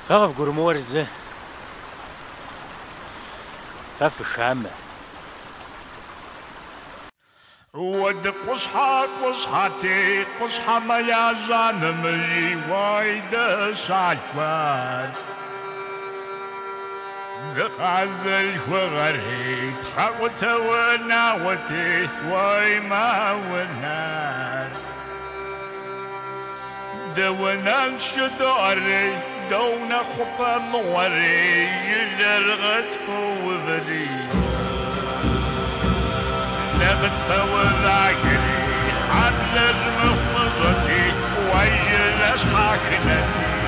خاف قرمورز خاف الشامة ود قصحات قصحتي قصحة ما يا جانمي وايد شعشوان غزل وغريب حاوت وناوتي واي ما ونار دونا شداري دونا خطا موري يلرغت وبري لغت وذاكري حلج مخمصتي ويلش حاكنتي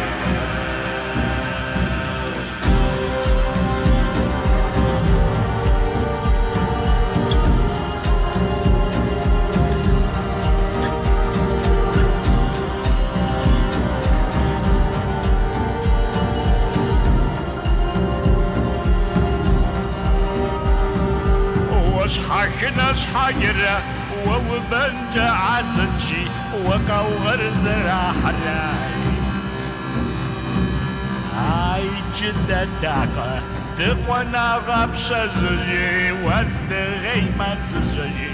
حاكنا شحايرة ووبنج عسنشي وقوغر زراحلاي هاي جدة داقة تقونا غاب شجري وازدغي مسجري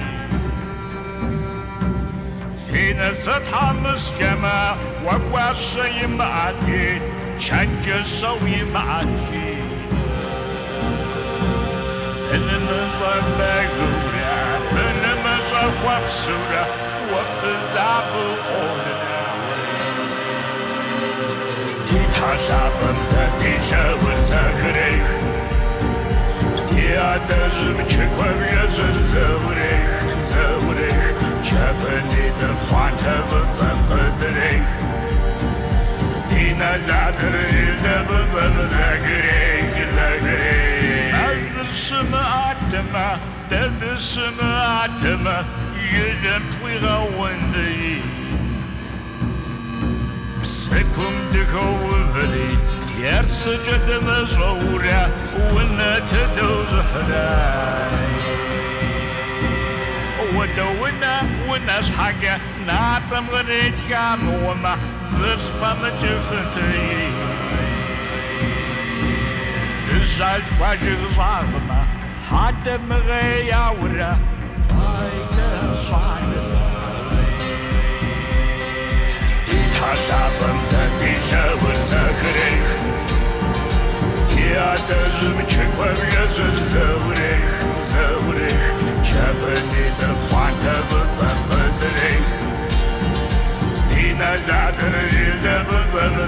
فينا سطحة مسكمة وقواشي معاتي شنج سوي معاتي المزار بغورة المزار وبسورة وفزع بقولنا تتحسب تتيسا وزاخريخ تيادزم تشكوب يزر زوريخ زوريخ تشابني تبخوانتا وزنقدريخ تينا دادر جلد وزن زاخريخ زاخريخ سمعتما تد سمعتما يدم ويغوندي مسكم دكوفلي يرسجد مزورة ونت دوز حلاي ودونا وناس حاجة نعطم غريت كام وما زرفة مجفتي زال فاجر ظالمة حتى مغيا ورا بايك صعبة تتحسب تتيسا وزاخريخ تيادزم تشكوب يزر زوريخ زوريخ شابني تبخوانتا وزنقدريخ تينا دادر جلد وزن